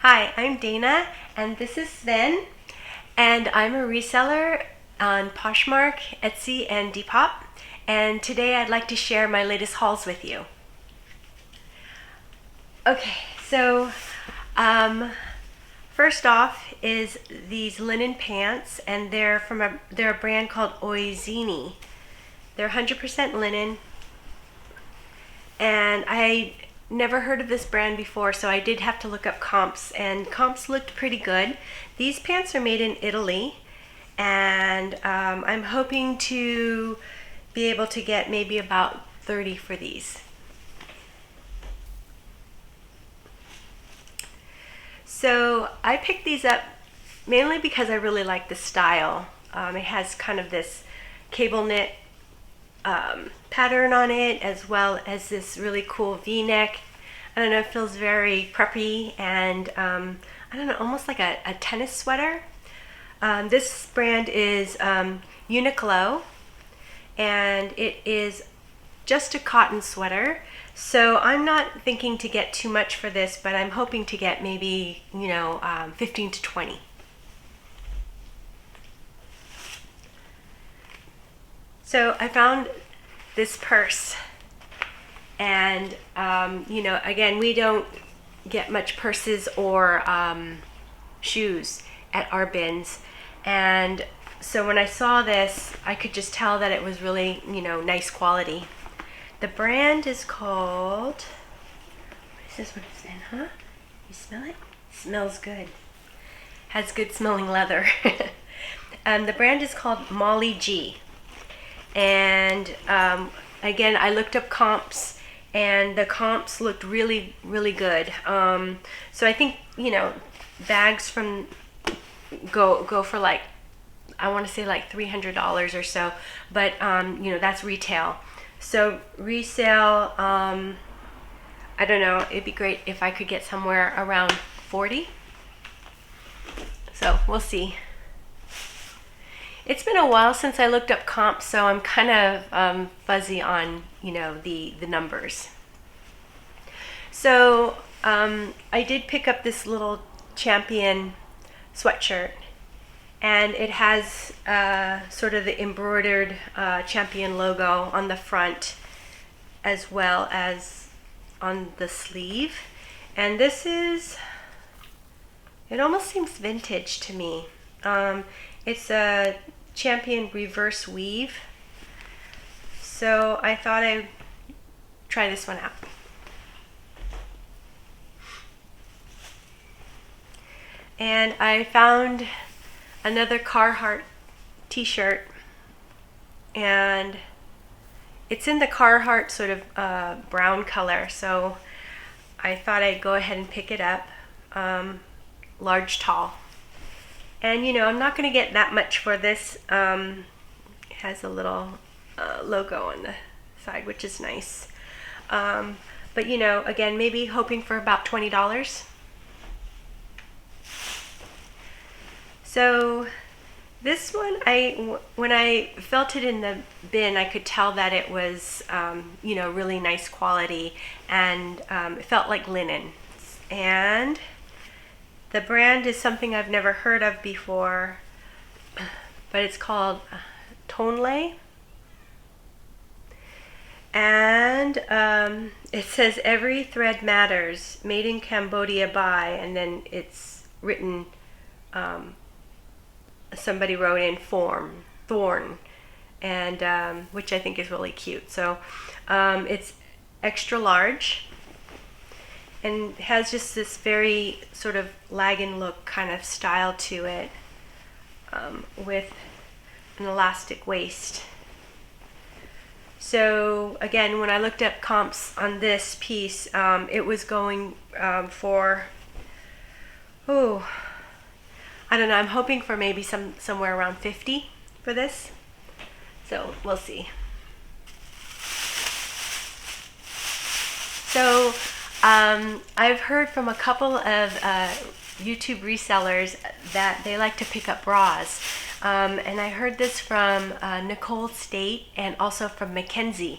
Hi, I'm Dana, and this is Sven, and I'm a reseller on Poshmark, Etsy, and Depop, and today I'd like to share my latest hauls with you. Okay, so first off is these linen pants, and they're a brand called Oizini. They're 100% linen, and I never heard of this brand before, so I did have to look up comps, and comps looked pretty good. These pants are made in Italy, and I'm hoping to be able to get maybe about 30 for these. So I picked these up mainly because I really like the style. It has kind of this cable knit pattern on it, as well as this really cool v-neck. I don't know, it feels very preppy and I don't know, almost like a tennis sweater. This brand is Uniqlo, and it is just a cotton sweater. So I'm not thinking to get too much for this, but I'm hoping to get maybe 15 to 20. So I found this purse, and again, we don't get much purses or shoes at our bins, and so when I saw this, I could just tell that it was really nice quality. The brand is called, what is this one it's in, huh? You smell it? It smells good. Has good smelling leather. The brand is called Molly G. And again, I looked up comps, and the comps looked really, really good. So I think bags from go for like, I want to say like $300 or so, but that's retail. So resale, I don't know, it'd be great if I could get somewhere around 40. So we'll see. It's been a while since I looked up comps, so I'm kind of fuzzy on the numbers. So I did pick up this little Champion sweatshirt, and it has sort of the embroidered Champion logo on the front as well as on the sleeve. And this is, it almost seems vintage to me. It's a Champion reverse weave, so I thought I'd try this one out. And I found another Carhartt t-shirt, and it's in the Carhartt sort of brown color, so I thought I'd go ahead and pick it up. Large tall. And I'm not going to get that much for this. It has a little logo on the side, which is nice. But again, maybe hoping for about $20. So this one, when I felt it in the bin, I could tell that it was really nice quality, and it felt like linen. And the brand is something I've never heard of before, but it's called Tonlay. And it says every thread matters, made in Cambodia by, and then it's written, somebody wrote in thorn, and which I think is really cute. So it's extra large, and has just this very sort of lagging look kind of style to it, with an elastic waist. So again, when I looked up comps on this piece, it was going for, I don't know, I'm hoping for maybe somewhere around 50 for this. So we'll see. So I've heard from a couple of YouTube resellers that they like to pick up bras. And I heard this from Nicole State and also from McKenzie.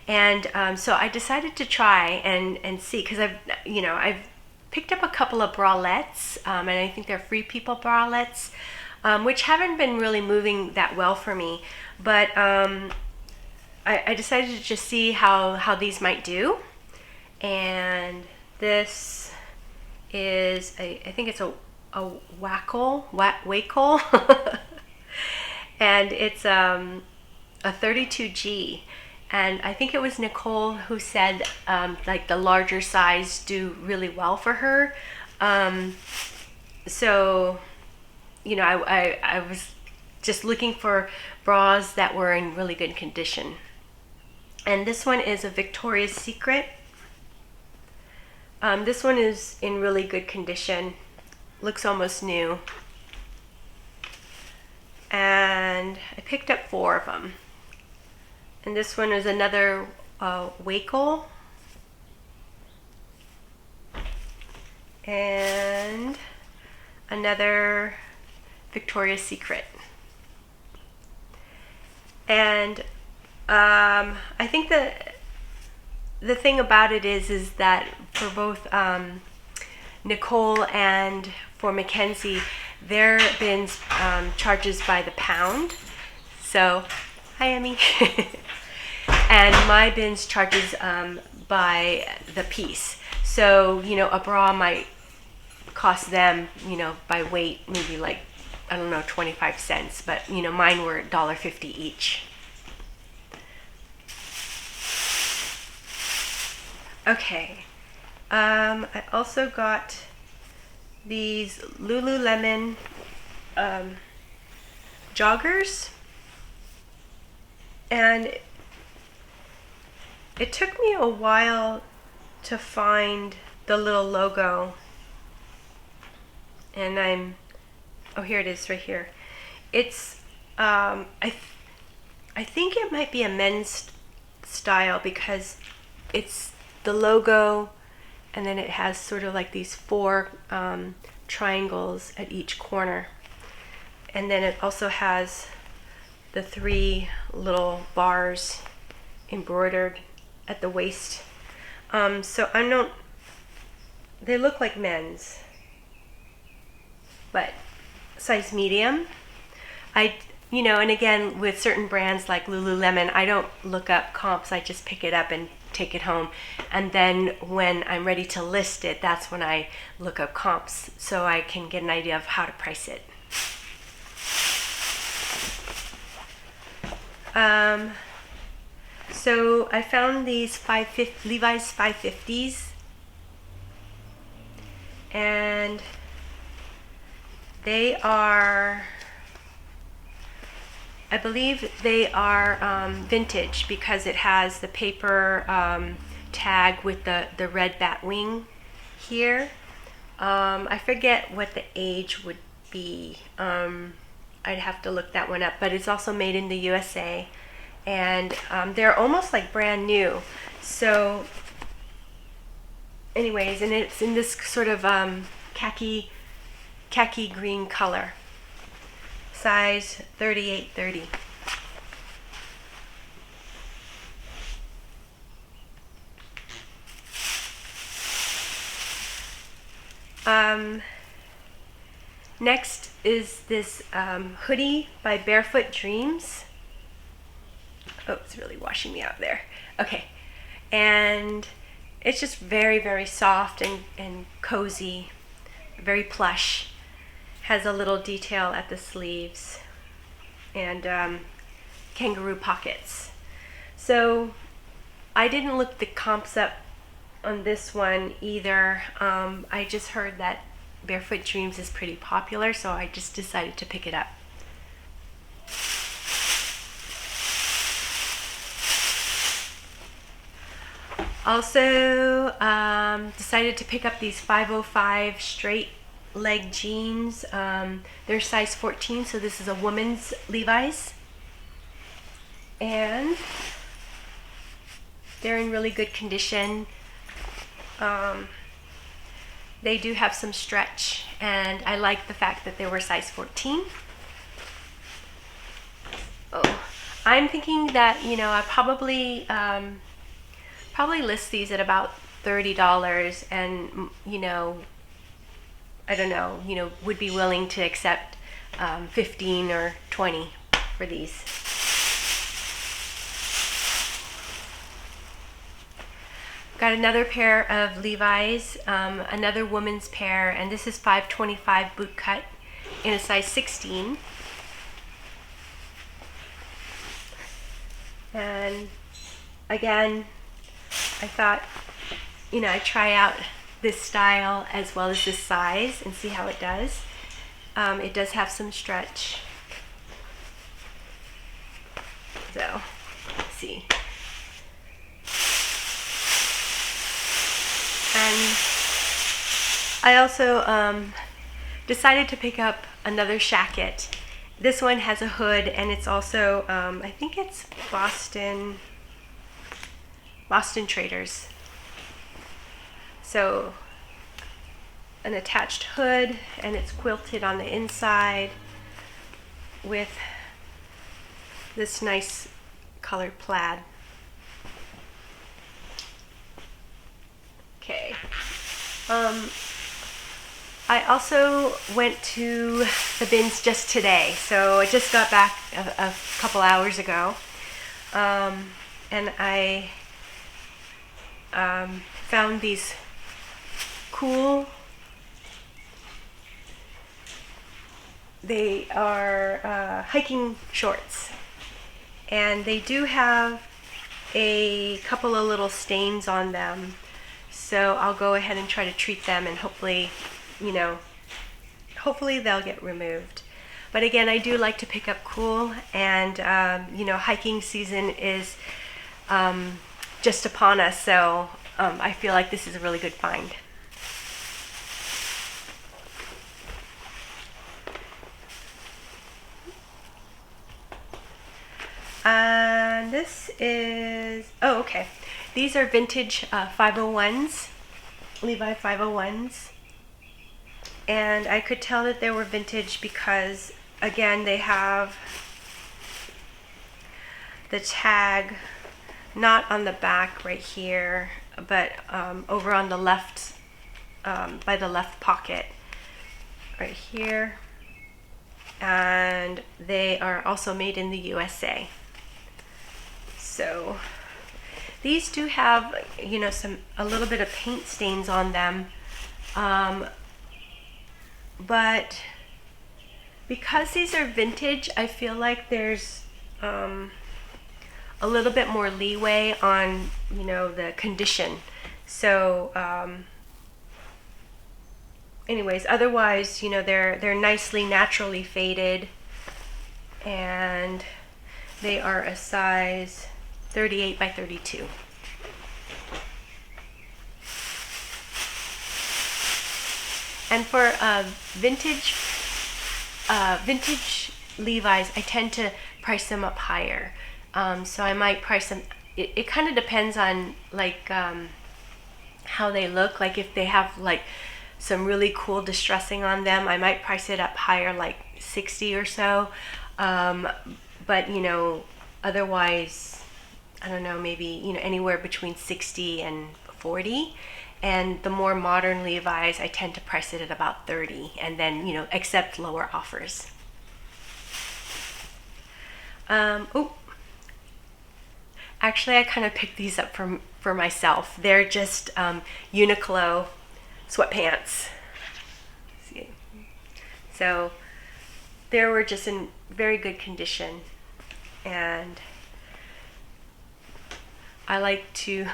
And so I decided to try and see, because I've picked up a couple of bralettes, and I think they're Free People bralettes, which haven't been really moving that well for me. But I decided to just see how these might do. And this is I think it's a wackle, and it's a 32G. And I think it was Nicole who said like the larger size do really well for her. So, you know, I was just looking for bras that were in really good condition. And this one is a Victoria's Secret. This one is in really good condition. Looks almost new. And I picked up 4 of them. And this one is another Wakel. And another Victoria's Secret. And I think the thing about it is that for both Nicole and for McKenzie, their bins charges by the pound. So, hi Emmy. And my bins charges by the piece. So, you know, a bra might cost them, you know, by weight, maybe like, I don't know, 25 cents. But, you know, mine were $1.50 each. Okay. I also got these Lululemon joggers. And it took me a while to find the little logo. And oh, here it is right here. It's, I think it might be a men's style because it's the logo and then it has sort of like these 4 triangles at each corner. And then it also has the 3 little bars embroidered at the waist. So they look like men's, but size medium. You know, and again, with certain brands like Lululemon, I don't look up comps, I just pick it up and take it home. And then when I'm ready to list it, that's when I look up comps so I can get an idea of how to price it. So I found these Levi's 550s, and they are, I believe they are vintage because it has the paper tag with the red bat wing here. I forget what the age would be. I'd have to look that one up, but it's also made in the USA, and they're almost like brand new. So anyways, and it's in this sort of khaki green color, size 38-30. Next is this hoodie by Barefoot Dreams. Oh, it's really washing me out there. Okay, and it's just very, very soft and cozy, very plush. Has a little detail at the sleeves and kangaroo pockets. So I didn't look the comps up on this one either. I just heard that Barefoot Dreams is pretty popular, so I just decided to pick it up. Also decided to pick up these 505 straight leg jeans. They're size 14, so this is a woman's Levi's, and they're in really good condition. They do have some stretch, and I like the fact that they were size 14. Oh, I'm thinking that, you know, I probably list these at about $30 and, you know, I don't know, you know, would be willing to accept 15 or 20 for these. Got another pair of Levi's, another woman's pair, and this is 525 boot cut in a size 16. And again, I thought, you know, I'd try out this style as well as this size and see how it does. It does have some stretch. So, let's see. And I also decided to pick up another shacket. This one has a hood, and it's also, I think it's Boston Traders. So, an attached hood, and it's quilted on the inside with this nice colored plaid. Okay. I also went to the bins just today, so I just got back a couple hours ago, and I found these cool, they are hiking shorts, and they do have a couple of little stains on them, so I'll go ahead and try to treat them, and hopefully, you know, hopefully they'll get removed. But again, I do like to pick up cool, and you know, hiking season is just upon us, so I feel like this is a really good find. And this is, oh, okay. These are vintage 501s, Levi 501s. And I could tell that they were vintage because, again, they have the tag not on the back right here, but over on the left, by the left pocket, right here. And they are also made in the USA. So these do have, you know, a little bit of paint stains on them, but because these are vintage, I feel like there's a little bit more leeway on, you know, the condition. So anyways, otherwise, you know, they're nicely naturally faded, and they are a size 38 by 32. And for vintage Levi's, I tend to price them up higher. So I might price them, it kind of depends on like how they look. Like if they have like some really cool distressing on them, I might price it up higher, like 60 or so. But you know, otherwise, I don't know, maybe, you know, anywhere between 60 and 40. And the more modern Levi's, I tend to price it at about 30, and then, you know, accept lower offers. Oh, actually, I kind of picked these up for myself. They're just Uniqlo sweatpants. See, so they were just in very good condition, and I like to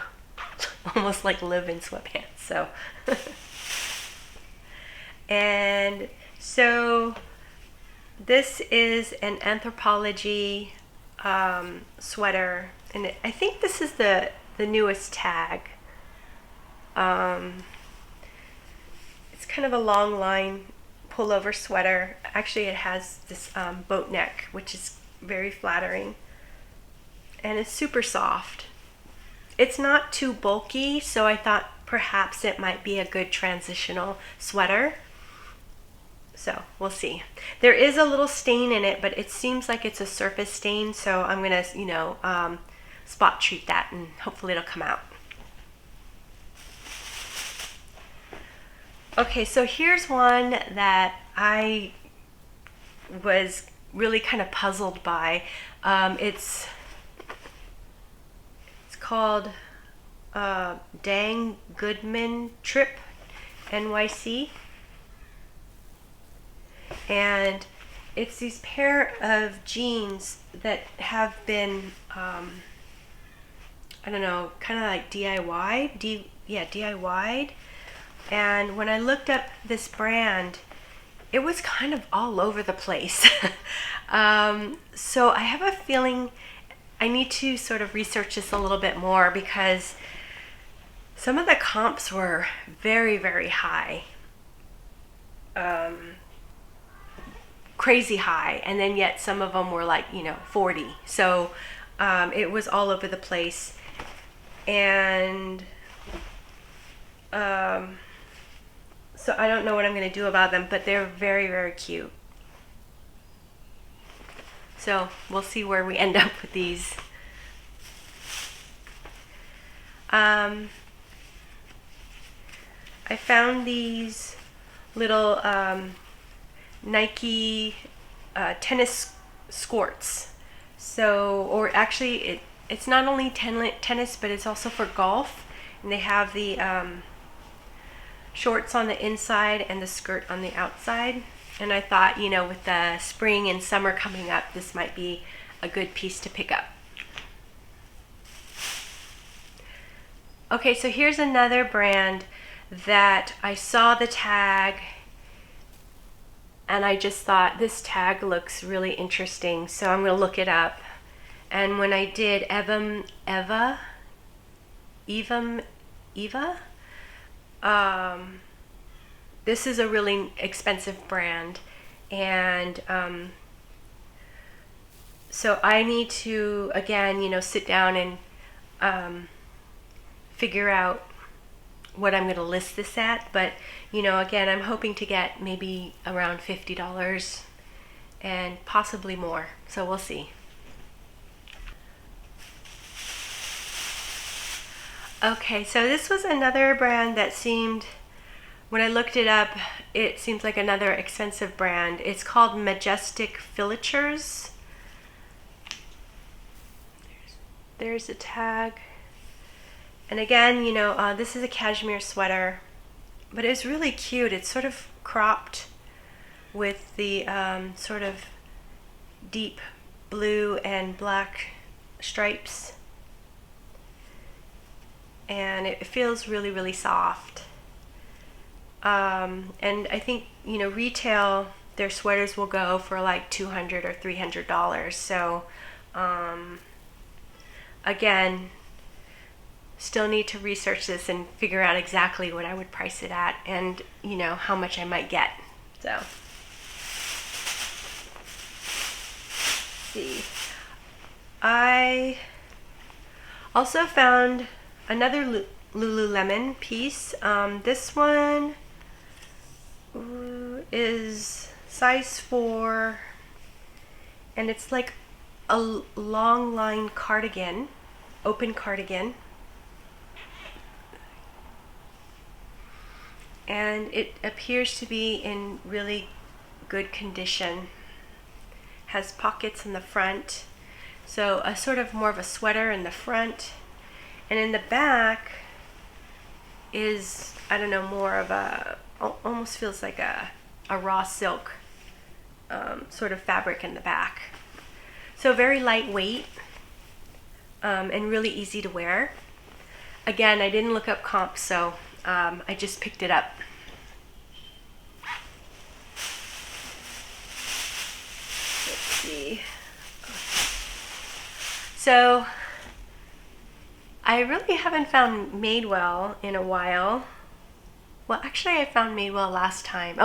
almost like live in sweatpants. So and so this is an Anthropology sweater, and I think this is the newest tag. It's kind of a long line pullover sweater. Actually, it has this boat neck, which is very flattering, and it's super soft. It's not too bulky, so I thought perhaps it might be a good transitional sweater. So we'll see. There is a little stain in it, but it seems like it's a surface stain, so I'm gonna, you know, spot treat that, and hopefully it'll come out. Okay, so here's one that I was really kind of puzzled by. It's called Dang Goodman Trip NYC, and it's these pair of jeans that have been I don't know, kind of like DIY'd. And when I looked up this brand, it was kind of all over the place. So I have a feeling I need to sort of research this a little bit more, because some of the comps were very, very high. Crazy high. And then yet some of them were like, 40. So it was all over the place. And so I don't know what I'm going to do about them, but they're very, very cute. So we'll see where we end up with these. I found these little Nike tennis skirts. So, or actually it's not only tennis, but it's also for golf. And they have the shorts on the inside and the skirt on the outside. And I thought, with the spring and summer coming up, this might be a good piece to pick up. Okay, so here's another brand that I saw the tag and I just thought this tag looks really interesting, so I'm going to look it up. And when I did, Eva, this is a really expensive brand, and so I need to, again, sit down and figure out what I'm going to list this at. But again, I'm hoping to get maybe around $50 and possibly more, so we'll see. Okay, so this was another brand that seemed, when I looked it up, it seems like another expensive brand. It's called Majestic Villagers. There's the tag. And again, this is a cashmere sweater, but it's really cute. It's sort of cropped with the sort of deep blue and black stripes. And it feels really, really soft. And I think, retail, their sweaters will go for like $200 or $300. So, again, still need to research this and figure out exactly what I would price it at, and, how much I might get. So, let's see. I also found another Lululemon piece. This one is size 4, and it's like a long line cardigan, open cardigan, and it appears to be in really good condition. Has pockets in the front, so a sort of more of a sweater in the front. And in the back is, I don't know, more of a, almost feels like a raw silk sort of fabric in the back. So very lightweight and really easy to wear. Again, I didn't look up comps, so I just picked it up. Let's see. So I really haven't found Madewell in a while. Well, actually, I found Madewell last time.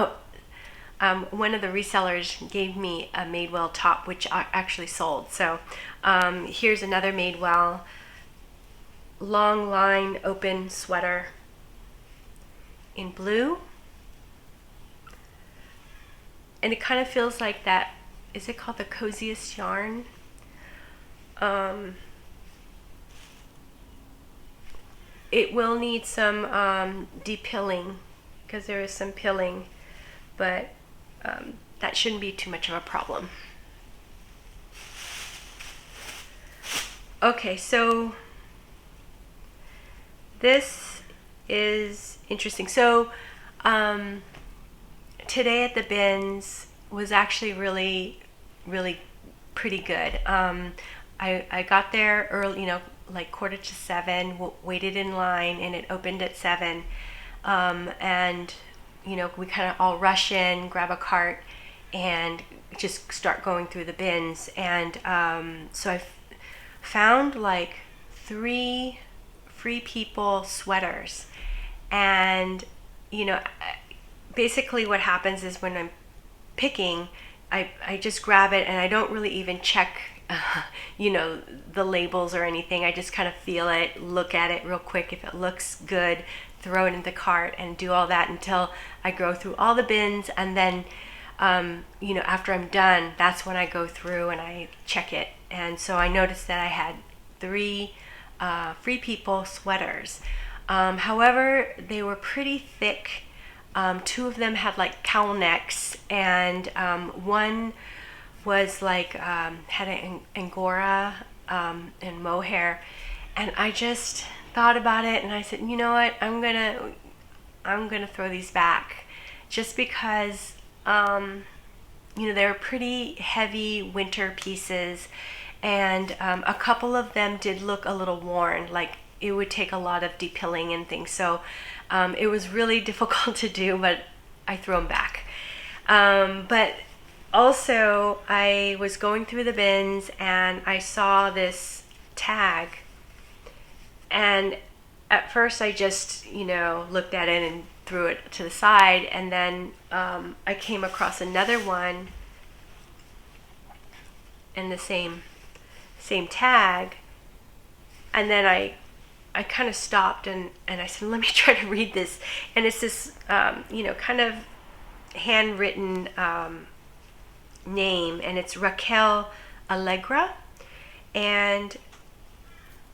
One of the resellers gave me a Madewell top, which I actually sold. So here's another Madewell long line open sweater in blue. And it kind of feels like that, is it called the coziest yarn? It will need some depilling, because there is some pilling, but that shouldn't be too much of a problem. Okay, so this is interesting. So today at the bins was actually really pretty good. I got there early, like 6:45, waited in line, and it opened at 7. And we kind of all rush in, grab a cart, and just start going through the bins. And so I found like 3 Free People sweaters. And basically what happens is when I'm picking, I just grab it and I don't really even check the labels or anything. I just kind of feel it, look at it real quick. If it looks good, throw it in the cart and do all that until I go through all the bins. And then after I'm done, that's when I go through and I check it. And so I noticed that I had 3 Free People sweaters. However, they were pretty thick. 2 of them had like cowl necks, and one was like had an angora and mohair. And I just thought about it, and I said, you know what, I'm gonna throw these back, just because they're pretty heavy winter pieces, and a couple of them did look a little worn, like it would take a lot of depilling and things. So it was really difficult to do, but I threw them back. But also, I was going through the bins and I saw this tag, and at first I just looked at it and threw it to the side, and then I came across another one and the same tag, and then I kind of stopped and I said, let me try to read this. And it's this kind of handwritten name, and it's Raquel Allegra. And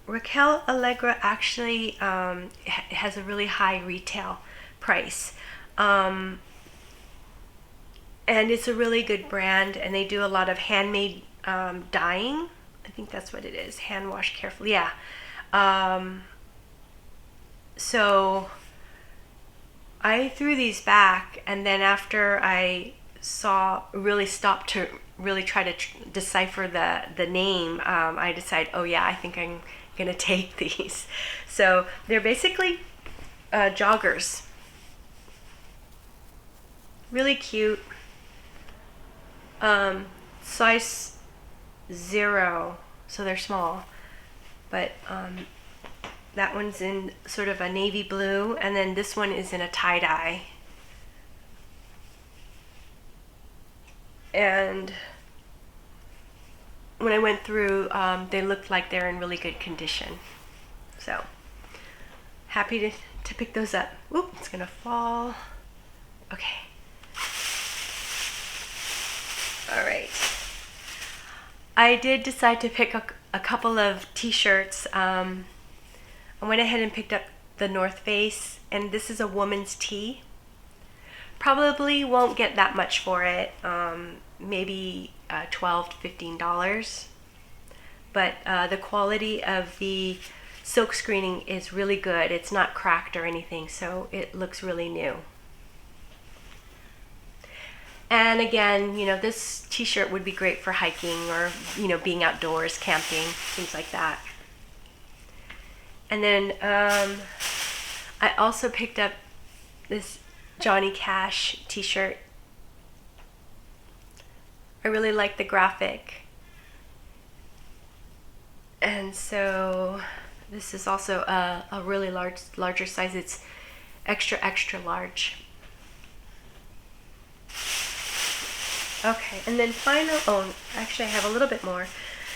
Raquel Allegra actually has a really high retail price, and it's a really good brand, and they do a lot of handmade dyeing. I think that's what it is, hand wash carefully. Yeah. So I threw these back, and then after I stopped to really try to decipher the name, I decided, oh yeah, I think I'm gonna take these. So they're basically joggers. Really cute. Size 0, so they're small, but that one's in sort of a navy blue, and then this one is in a tie-dye. And when I went through, they looked like they're in really good condition. So happy to pick those up. Oop, it's gonna fall. Okay. All right. I did decide to pick a couple of t-shirts. I went ahead and picked up the North Face, and this is a woman's tee. Probably won't get that much for it, maybe $12 to $15. But the quality of the silk screening is really good. It's not cracked or anything, so it looks really new. And again, this t-shirt would be great for hiking or, being outdoors, camping, things like that. And then I also picked up this Johnny Cash t-shirt. I really like the graphic. And so this is also a really larger size. It's extra, extra large. Okay, and then actually I have a little bit more.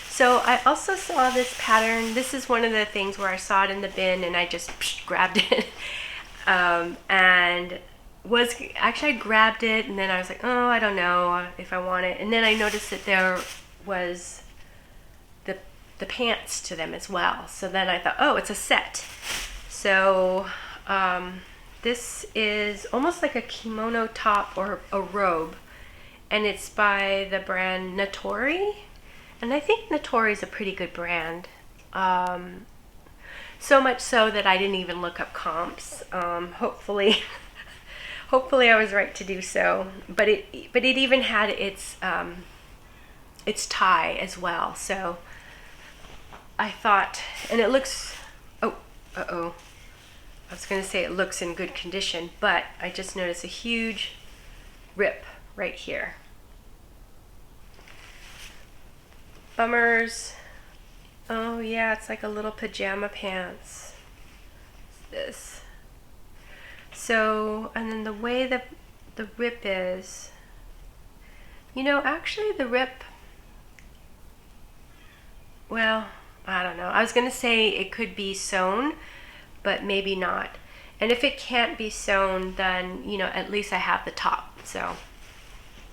So I also saw this pattern. This is one of the things where I saw it in the bin and I just grabbed it. And I grabbed it, and then I was like, oh, I don't know if I want it. And then I noticed that there was the pants to them as well. So then I thought, oh, it's a set. So This is almost like a kimono top or a robe, and it's by the brand Natori, and I think Natori is a pretty good brand. So much so that I didn't even look up comps. Hopefully I was right to do so. But it even had its tie as well. So I thought, and it looks, I was going to say it looks in good condition, but I just noticed a huge rip right here. Bummers. Oh yeah, it's like a little pajama pants. This. So, and then the way the rip is, actually the rip, well, I don't know. I was going to say it could be sewn, but maybe not. And if it can't be sewn, then, at least I have the top. So,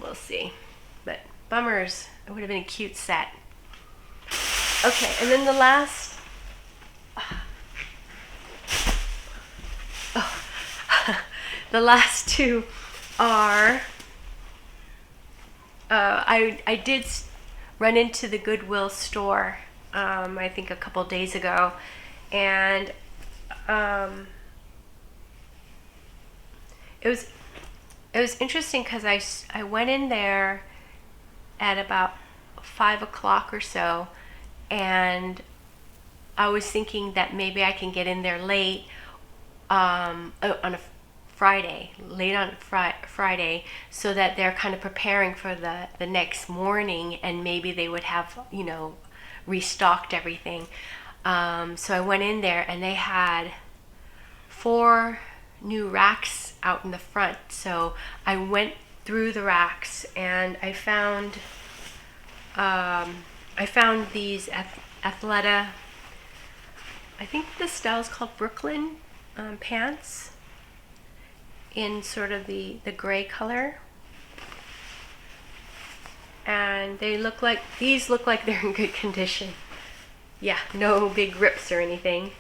we'll see. But bummers, it would have been a cute set. Okay, and then the last, the last two are, I did run into the Goodwill store, I think a couple days ago, and it was interesting because I went in there at about 5 o'clock or so, and I was thinking that maybe I can get in there late on a Friday, Friday, so that they're kind of preparing for the next morning, and maybe they would have, restocked everything. So I went in there and they had 4 new racks out in the front. So I went through the racks and I found these Athleta, I think the style is called Brooklyn pants, in sort of the gray color, and these look like they're in good condition. Yeah, no big rips or anything,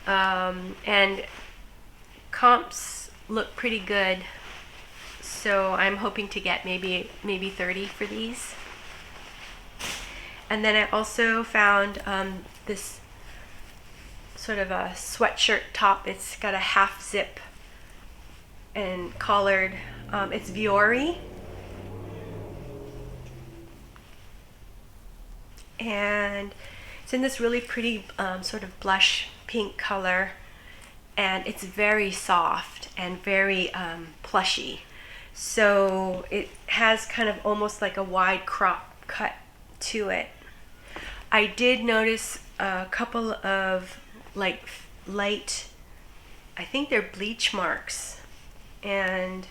and comps look pretty good, so I'm hoping to get maybe 30 for these. And then I also found this sort of a sweatshirt top. It's got a half zip and collared. It's Viore, and it's in this really pretty sort of blush pink color, and it's very soft and very plushy. So it has kind of almost like a wide crop cut to it. I did notice a couple of like light, I think they're bleach marks, and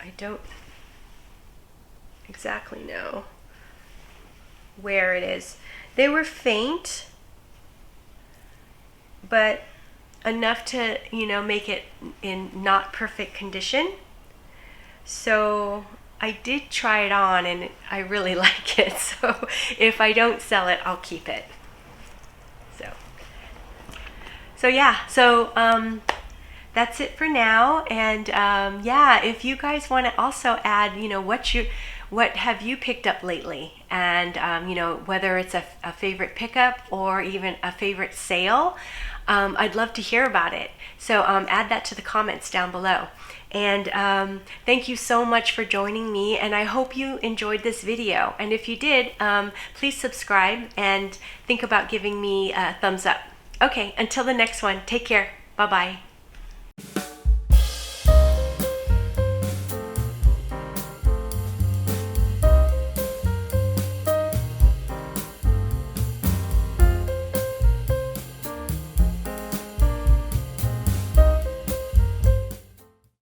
I don't exactly know where it is. They were faint, but enough to, make it in not perfect condition. So I did try it on and I really like it. So if I don't sell it, I'll keep it. So yeah, so that's it for now. And yeah, if you guys want to also add, what have you picked up lately, and whether it's a favorite pickup or even a favorite sale, I'd love to hear about it. So add that to the comments down below. And thank you so much for joining me, and I hope you enjoyed this video. And if you did, please subscribe and think about giving me a thumbs up. Okay, until the next one, take care. Bye-bye.